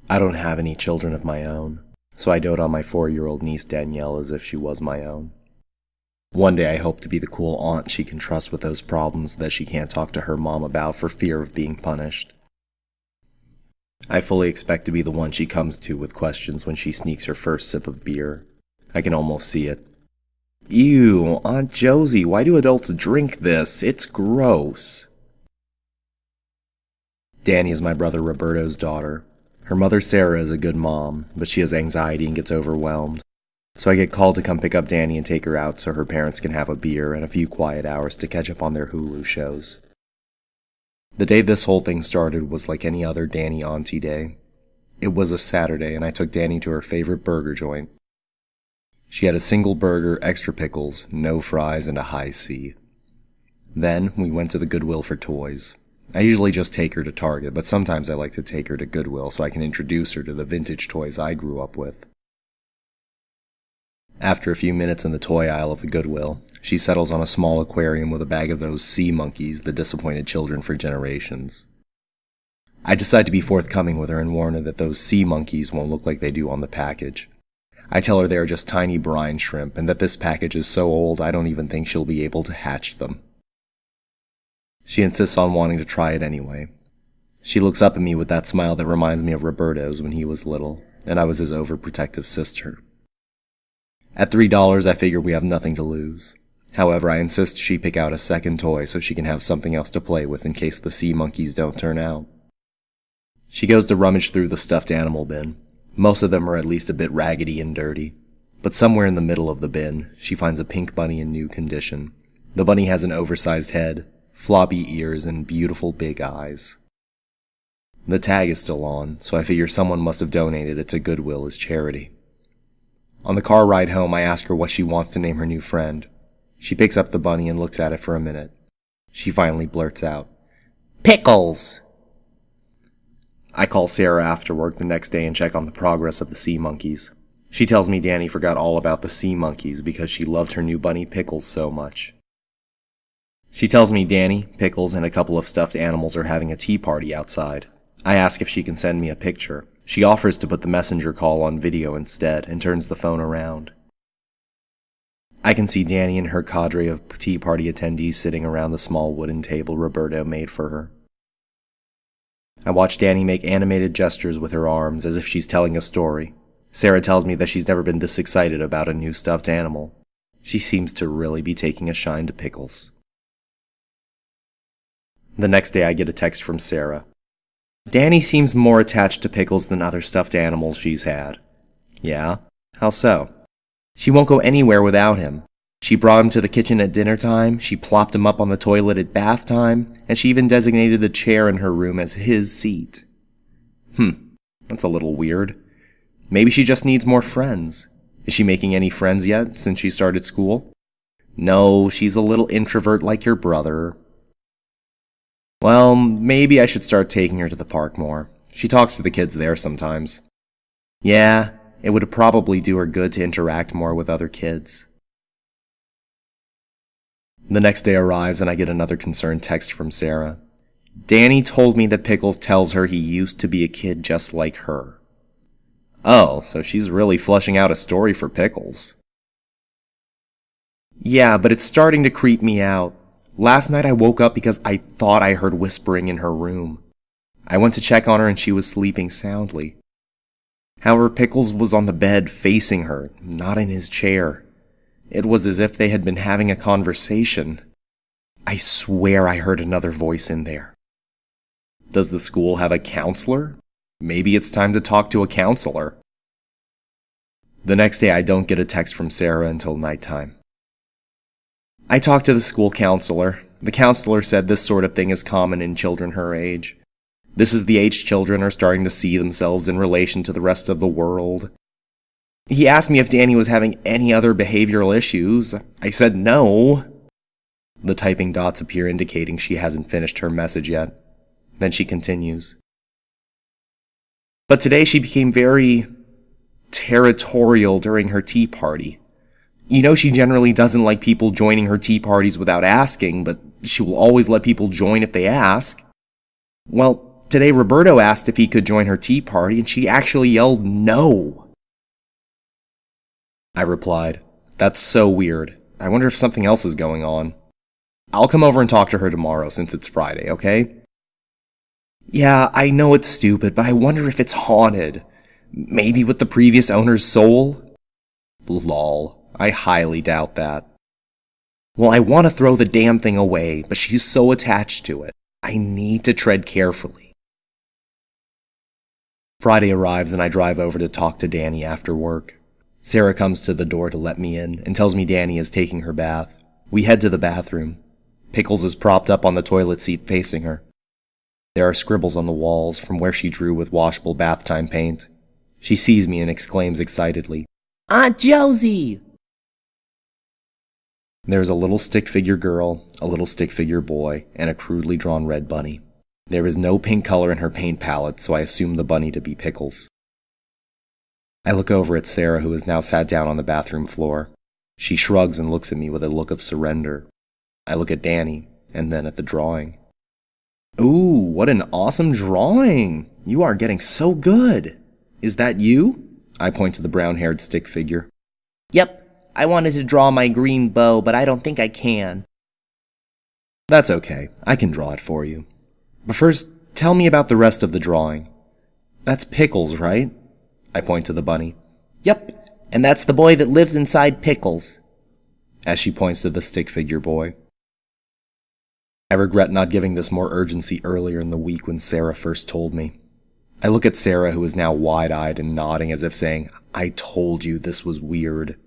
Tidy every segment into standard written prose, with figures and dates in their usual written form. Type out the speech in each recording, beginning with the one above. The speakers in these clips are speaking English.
I don't have any children of my own, so I dote on my 4-year-old niece Danielle as if she was my own. One day I hope to be the cool aunt she can trust with those problems that she can't talk to her mom about for fear of being punished. I fully expect to be the one she comes to with questions when she sneaks her first sip of beer. I can almost see it. Ew, Aunt Josie, why do adults drink this? It's gross. Danny is my brother Roberto's daughter. Her mother Sarah is a good mom, but she has anxiety and gets overwhelmed. So I get called to come pick up Danny and take her out so her parents can have a beer and a few quiet hours to catch up on their Hulu shows. The day this whole thing started was like any other Danny Auntie day. It was a Saturday and I took Danny to her favorite burger joint. She had a single burger, extra pickles, no fries, and a high C. Then we went to the Goodwill for toys. I usually just take her to Target, but sometimes I like to take her to Goodwill so I can introduce her to the vintage toys I grew up with. After a few minutes in the toy aisle of the Goodwill, she settles on a small aquarium with a bag of those sea monkeys that disappointed children for generations. I decide to be forthcoming with her and warn her that those sea monkeys won't look like they do on the package. I tell her they are just tiny brine shrimp and that this package is so old I don't even think she'll be able to hatch them. She insists on wanting to try it anyway. She looks up at me with that smile that reminds me of Roberto's when he was little, and I was his overprotective sister. At $3, I figure we have nothing to lose. However, I insist she pick out a second toy so she can have something else to play with in case the sea monkeys don't turn out. She goes to rummage through the stuffed animal bin. Most of them are at least a bit raggedy and dirty. But somewhere in the middle of the bin, she finds a pink bunny in new condition. The bunny has an oversized head, floppy ears, and beautiful big eyes. The tag is still on, so I figure someone must have donated it to Goodwill as charity. On the car ride home, I ask her what she wants to name her new friend. She picks up the bunny and looks at it for a minute. She finally blurts out, "Pickles!" I call Sarah after work the next day and check on the progress of the sea monkeys. She tells me Danny forgot all about the sea monkeys because she loved her new bunny Pickles so much. She tells me Danny, Pickles, and a couple of stuffed animals are having a tea party outside. I ask if she can send me a picture. She offers to put the messenger call on video instead and turns the phone around. I can see Danny and her cadre of tea party attendees sitting around the small wooden table Roberto made for her. I watch Danny make animated gestures with her arms as if she's telling a story. Sarah tells me that she's never been this excited about a new stuffed animal. She seems to really be taking a shine to Pickles. The next day I get a text from Sarah. Danny seems more attached to Pickles than other stuffed animals she's had. Yeah? How so? She won't go anywhere without him. She brought him to the kitchen at dinner time, she plopped him up on the toilet at bath time, and she even designated the chair in her room as his seat. That's a little weird. Maybe she just needs more friends. Is she making any friends yet since she started school? No, she's a little introvert like your brother. Well, maybe I should start taking her to the park more. She talks to the kids there sometimes. Yeah, it would probably do her good to interact more with other kids. The next day arrives and I get another concerned text from Sarah. Danny told me that Pickles tells her he used to be a kid just like her. Oh, so she's really fleshing out a story for Pickles. Yeah, but it's starting to creep me out. Last night I woke up because I thought I heard whispering in her room. I went to check on her and she was sleeping soundly. However, Pickles was on the bed facing her, not in his chair. It was as if they had been having a conversation. I swear I heard another voice in there. Does the school have a counselor? Maybe it's time to talk to a counselor. The next day I don't get a text from Sarah until nighttime. I talked to the school counselor. The counselor said this sort of thing is common in children her age. This is the age children are starting to see themselves in relation to the rest of the world. He asked me if Danny was having any other behavioral issues. I said no. The typing dots appear indicating she hasn't finished her message yet. Then she continues. But today she became very territorial during her tea party. You know she generally doesn't like people joining her tea parties without asking, but she will always let people join if they ask. Well, Today, Roberto asked if he could join her tea party, and she actually yelled no. I replied, "That's so weird. I wonder if something else is going on. I'll come over and talk to her tomorrow since it's Friday, okay?" "Yeah, I know it's stupid, but I wonder if it's haunted. Maybe with the previous owner's soul?" Lol, I highly doubt that. "Well, I want to throw the damn thing away, but she's so attached to it. I need to tread carefully." Friday arrives and I drive over to talk to Danny after work. Sarah comes to the door to let me in and tells me Danny is taking her bath. We head to the bathroom. Pickles is propped up on the toilet seat facing her. There are scribbles on the walls from where she drew with washable bath time paint. She sees me and exclaims excitedly, "Aunt Josie!" There's a little stick figure girl, a little stick figure boy, and a crudely drawn red bunny. There is no pink color in her paint palette, so I assume the bunny to be Pickles. I look over at Sarah, who has now sat down on the bathroom floor. She shrugs and looks at me with a look of surrender. I look at Danny, and then at the drawing. "Ooh, what an awesome drawing! You are getting so good! Is that you?" I point to the brown-haired stick figure. "Yep, I wanted to draw my green bow, but I don't think I can." "That's okay, I can draw it for you. But first, tell me about the rest of the drawing. That's Pickles, right?" I point to the bunny. "Yep, and that's the boy that lives inside Pickles," as she points to the stick figure boy. I regret not giving this more urgency earlier in the week when Sarah first told me. I look at Sarah, who is now wide-eyed and nodding as if saying, "I told you this was weird."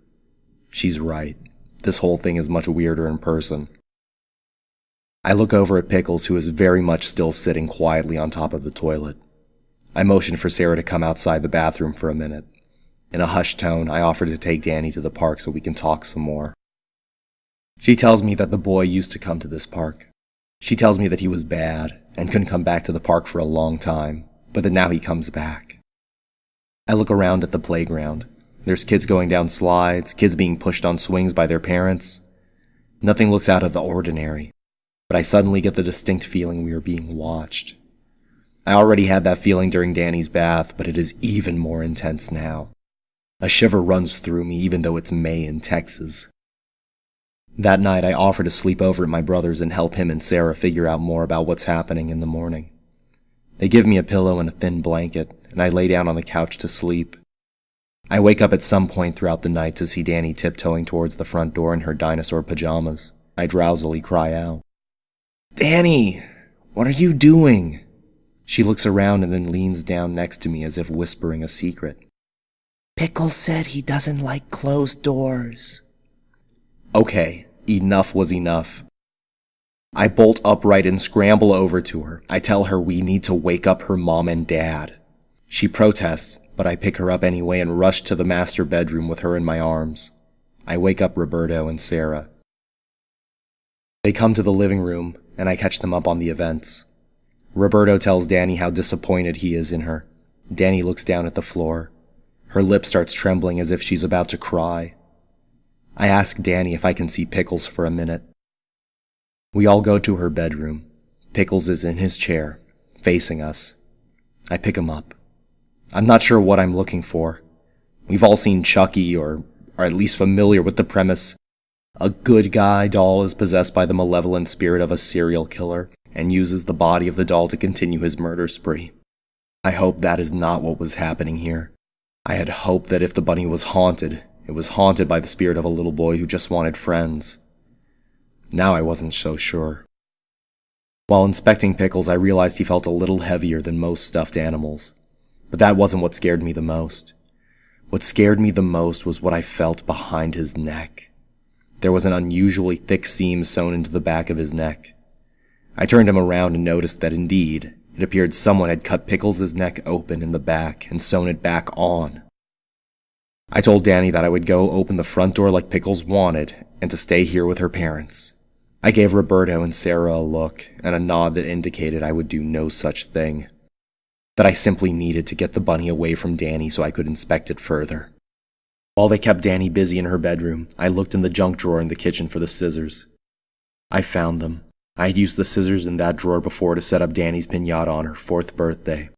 She's right. This whole thing is much weirder in person. I look over at Pickles, who is very much still sitting quietly on top of the toilet. I motion for Sarah to come outside the bathroom for a minute. In a hushed tone, I offer to take Danny to the park so we can talk some more. She tells me that the boy used to come to this park. She tells me that he was bad and couldn't come back to the park for a long time, but that now he comes back. I look around at the playground. There's kids going down slides, kids being pushed on swings by their parents. Nothing looks out of the ordinary, but I suddenly get the distinct feeling we are being watched. I already had that feeling during Danny's bath, but it is even more intense now. A shiver runs through me even though it's May in Texas. That night I offer to sleep over at my brother's and help him and Sarah figure out more about what's happening in the morning. They give me a pillow and a thin blanket, and I lay down on the couch to sleep. I wake up at some point throughout the night to see Danny tiptoeing towards the front door in her dinosaur pajamas. I drowsily cry out, "Danny, what are you doing?" She looks around and then leans down next to me as if whispering a secret. "Pickles said he doesn't like closed doors." Okay, enough was enough. I bolt upright and scramble over to her. I tell her we need to wake up her mom and dad. She protests, but I pick her up anyway and rush to the master bedroom with her in my arms. I wake up Roberto and Sarah. They come to the living room, and I catch them up on the events. Roberto tells Danny how disappointed he is in her. Danny looks down at the floor. Her lip starts trembling as if she's about to cry. I ask Danny if I can see Pickles for a minute. We all go to her bedroom. Pickles is in his chair, facing us. I pick him up. I'm not sure what I'm looking for. We've all seen Chucky, or are at least familiar with the premise. A good guy doll is possessed by the malevolent spirit of a serial killer and uses the body of the doll to continue his murder spree. I hope that is not what was happening here. I had hoped that if the bunny was haunted, it was haunted by the spirit of a little boy who just wanted friends. Now I wasn't so sure. While inspecting Pickles, I realized he felt a little heavier than most stuffed animals. But that wasn't what scared me the most. What scared me the most was what I felt behind his neck. There was an unusually thick seam sewn into the back of his neck. I turned him around and noticed that indeed, it appeared someone had cut Pickles' neck open in the back and sewn it back on. I told Danny that I would go open the front door like Pickles wanted and to stay here with her parents. I gave Roberto and Sarah a look and a nod that indicated I would do no such thing. That I simply needed to get the bunny away from Danny so I could inspect it further. While they kept Danny busy in her bedroom, I looked in the junk drawer in the kitchen for the scissors. I found them. I had used the scissors in that drawer before to set up Danny's piñata on her 4th birthday.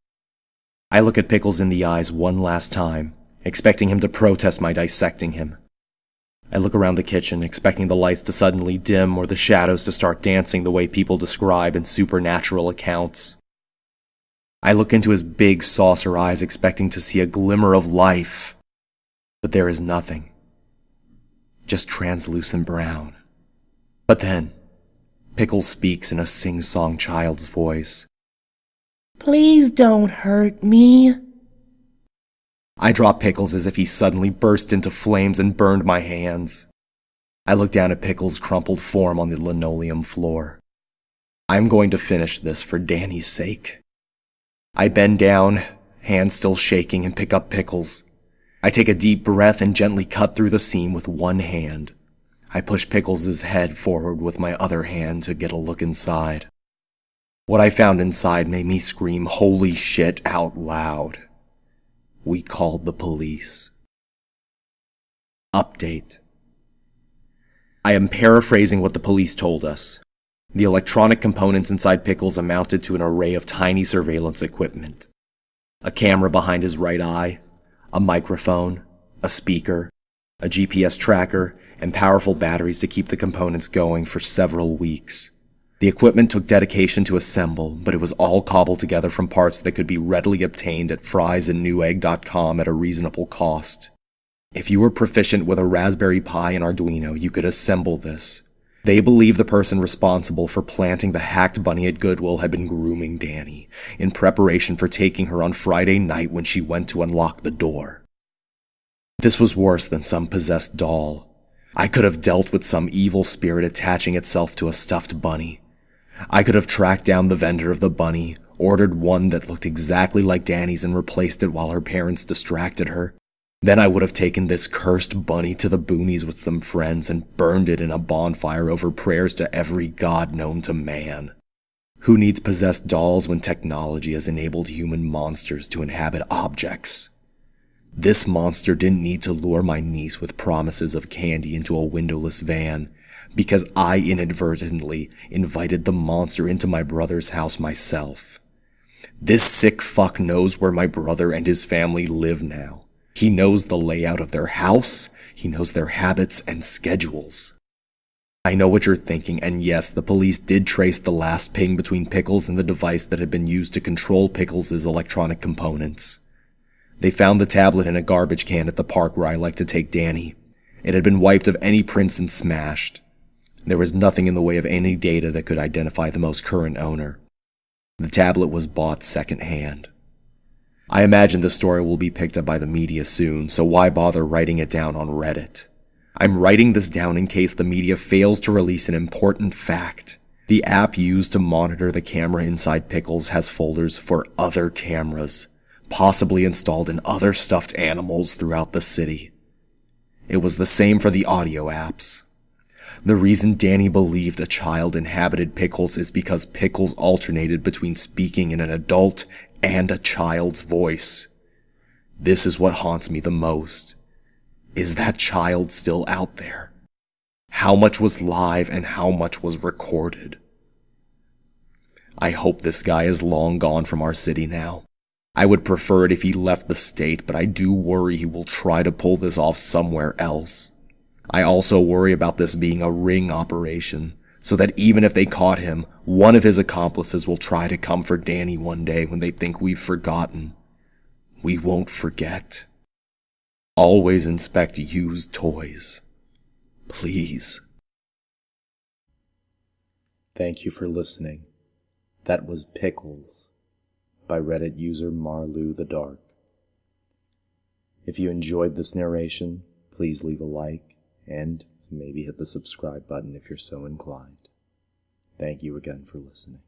I look at Pickles in the eyes one last time, expecting him to protest my dissecting him. I look around the kitchen, expecting the lights to suddenly dim or the shadows to start dancing the way people describe in supernatural accounts. I look into his big saucer eyes, expecting to see a glimmer of life, but there is nothing. Just translucent brown. But then, Pickles speaks in a sing-song child's voice. Please don't hurt me. I drop Pickles as if he suddenly burst into flames and burned my hands. I look down at Pickles' crumpled form on the linoleum floor. I'm going to finish this for Danny's sake. I bend down, hands still shaking, and pick up Pickles. I take a deep breath and gently cut through the seam with one hand. I push Pickles' head forward with my other hand to get a look inside. What I found inside made me scream holy shit out loud. We called the police. Update. I am paraphrasing what the police told us. The electronic components inside Pickles amounted to an array of tiny surveillance equipment. A camera behind his right eye, a microphone, a speaker, a GPS tracker, and powerful batteries to keep the components going for several weeks. The equipment took dedication to assemble, but it was all cobbled together from parts that could be readily obtained at friesandnewegg.com at a reasonable cost. If you were proficient with a Raspberry Pi and Arduino, you could assemble this. They believe the person responsible for planting the hacked bunny at Goodwill had been grooming Danny, in preparation for taking her on Friday night when she went to unlock the door. This was worse than some possessed doll. I could have dealt with some evil spirit attaching itself to a stuffed bunny. I could have tracked down the vendor of the bunny, ordered one that looked exactly like Danny's and replaced it while her parents distracted her. Then I would have taken this cursed bunny to the boonies with some friends and burned it in a bonfire over prayers to every god known to man. Who needs possessed dolls when technology has enabled human monsters to inhabit objects? This monster didn't need to lure my niece with promises of candy into a windowless van, because I inadvertently invited the monster into my brother's house myself. This sick fuck knows where my brother and his family live now. He knows the layout of their house, he knows their habits and schedules. I know what you're thinking, and yes, the police did trace the last ping between Pickles and the device that had been used to control Pickles' electronic components. They found the tablet in a garbage can at the park where I like to take Danny. It had been wiped of any prints and smashed. There was nothing in the way of any data that could identify the most current owner. The tablet was bought secondhand. I imagine the story will be picked up by the media soon, so why bother writing it down on Reddit? I'm writing this down in case the media fails to release an important fact. The app used to monitor the camera inside Pickles has folders for other cameras, possibly installed in other stuffed animals throughout the city. It was the same for the audio apps. The reason Danny believed a child inhabited Pickles is because Pickles alternated between speaking in an adult and a child's voice. This is what haunts me the most. Is that child still out there? How much was live and how much was recorded? I hope this guy is long gone from our city now. I would prefer it if he left the state, but I do worry he will try to pull this off somewhere else. I also worry about this being a ring operation, so that even if they caught him, one of his accomplices will try to come for Danny one day when they think we've forgotten. We won't forget. Always inspect used toys. Please. Thank you for listening. That was Pickles by Reddit user MarLouTheDark. If you enjoyed this narration, please leave a like and maybe hit the subscribe button if you're so inclined. Thank you again for listening.